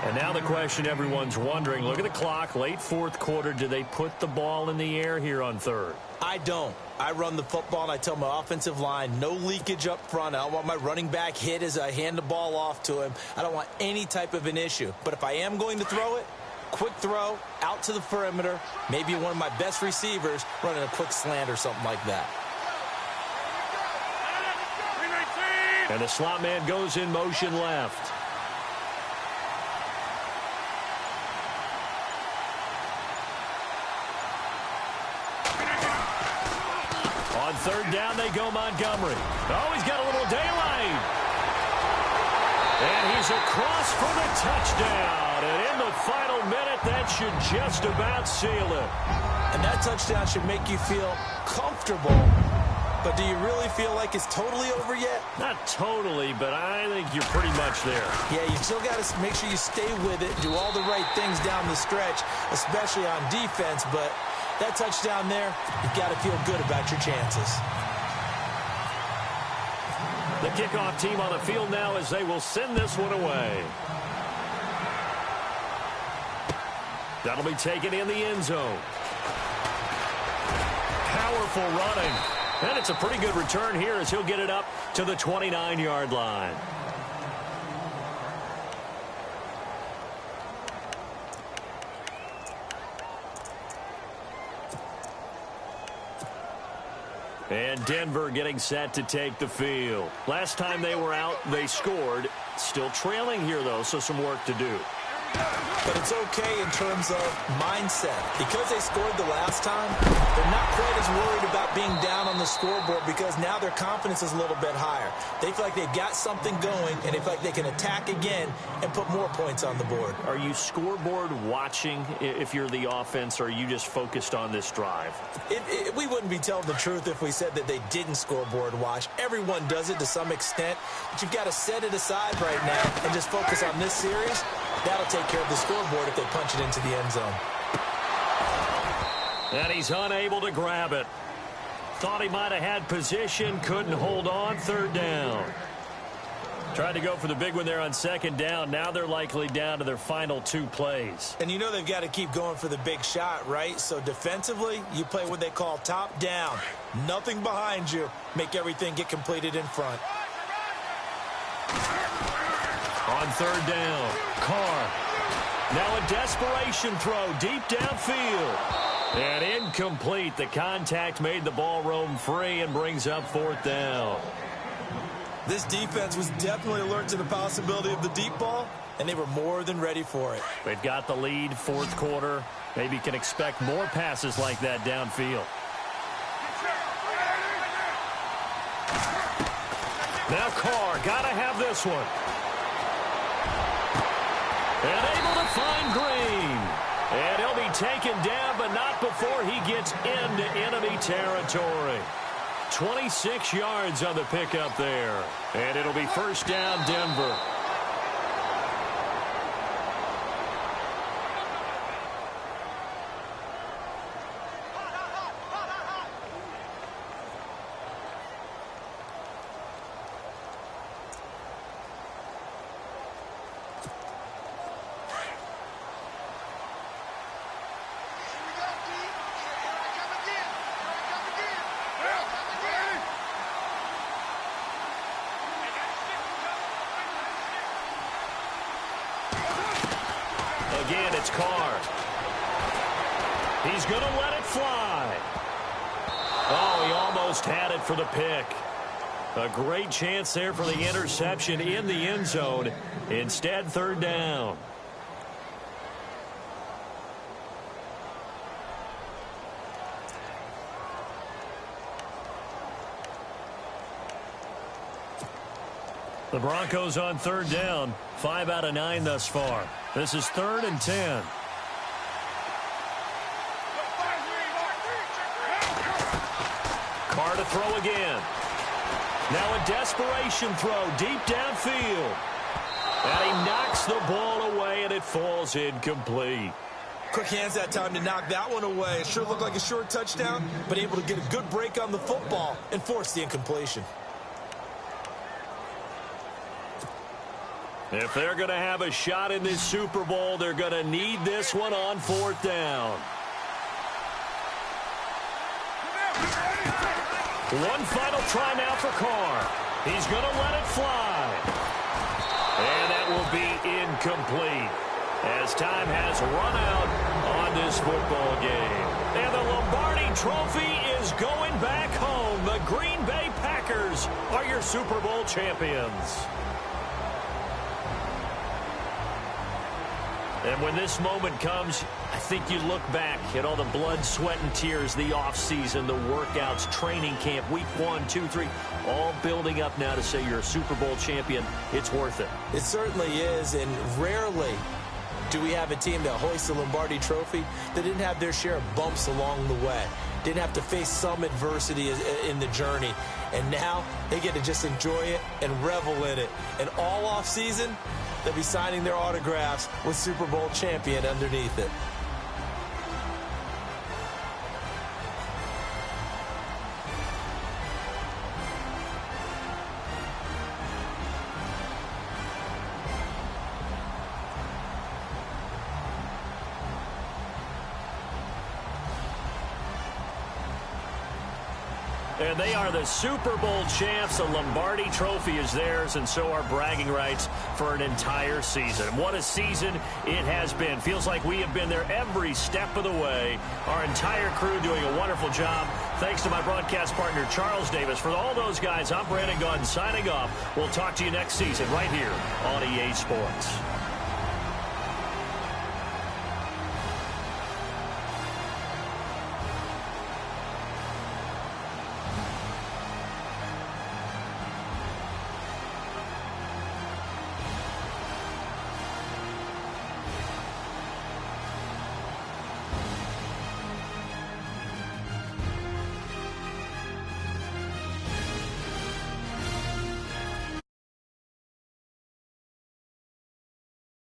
And now the question everyone's wondering, look at the clock, late 4th quarter. Do they put the ball in the air here on 3rd? I don't. I run the football, and I tell my offensive line, no leakage up front. I don't want my running back hit as I hand the ball off to him. I don't want any type of an issue. But if I am going to throw it, quick throw, out to the perimeter, maybe one of my best receivers running a quick slant or something like that. And the slot man goes in motion left. On 3rd down, they go Montgomery. Oh, he's got a little daylight. And he's across for the touchdown. And in the final minute, that should just about seal it. And that touchdown should make you feel comfortable. But do you really feel like it's totally over yet? Not totally, but I think you're pretty much there. Yeah, you still got to make sure you stay with it, do all the right things down the stretch, especially on defense. But that touchdown there, you've got to feel good about your chances. The kickoff team on the field now as they will send this one away. That'll be taken in the end zone. Powerful running. And it's a pretty good return here as he'll get it up to the 29-yard line. And Denver getting set to take the field. Last time they were out, they scored. Still trailing here, though, so some work to do. But it's okay in terms of mindset. Because they scored the last time, they're not quite as worried about being down on the scoreboard because now their confidence is a little bit higher. They feel like they've got something going, and they feel like they can attack again and put more points on the board. Are you scoreboard watching if you're the offense, or are you just focused on this drive? We wouldn't be telling the truth if we said that they didn't scoreboard watch. Everyone does it to some extent, but you've got to set it aside right now and just focus on this series. That'll take care of the scoreboard if they punch it into the end zone. And he's unable to grab it. Thought he might have had position, couldn't hold on. 3rd down. Tried to go for the big one there on 2nd down. Now they're likely down to their final 2 plays. And you know they've got to keep going for the big shot, right? So defensively, you play what they call top down. Nothing behind you. Make everything get completed in front. On 3rd down, Carr. Now a desperation throw deep downfield. And incomplete. The contact made the ball roam free and brings up 4th down. This defense was definitely alert to the possibility of the deep ball, and they were more than ready for it. They've got the lead, 4th quarter. Maybe can expect more passes like that downfield. Now Carr, got to have this one. And able to find Green. And he'll be taken down, but not before he gets into enemy territory. 26 yards on the pickup there. And it'll be 1st down, Denver. again. It's Carr. He's going to let it fly. Oh, he almost had it for the pick. A great chance there for the interception in the end zone. Instead, third down. The Broncos on third down. 5 out of 9 thus far. This is 3rd and 10. Carr to throw again. Now a desperation throw deep downfield. And he knocks the ball away, and it falls incomplete. Quick hands that time to knock that one away. It sure looked like a short touchdown, but able to get a good break on the football and force the incompletion. If they're going to have a shot in this Super Bowl, they're going to need this one on 4th down. One final try now for Carr. He's going to let it fly. And that will be incomplete as time has run out on this football game. And the Lombardi Trophy is going back home. The Green Bay Packers are your Super Bowl champions. And when this moment comes, I think you look back at all the blood, sweat, and tears, the offseason, the workouts, training camp, week 1, 2, 3, all building up now to say you're a Super Bowl champion. It's worth it. It certainly is, and rarely do we have a team that hoists the Lombardi Trophy that didn't have their share of bumps along the way, didn't have to face some adversity in the journey, and now they get to just enjoy it and revel in it. And all offseason, they'll be signing their autographs with Super Bowl champion underneath it. And they are the Super Bowl champs. The Lombardi Trophy is theirs, and so are bragging rights for an entire season. What a season it has been. Feels like we have been there every step of the way. Our entire crew doing a wonderful job. Thanks to my broadcast partner, Charles Davis. For all those guys, I'm Brandon Gaudin signing off. We'll talk to you next season right here on EA Sports.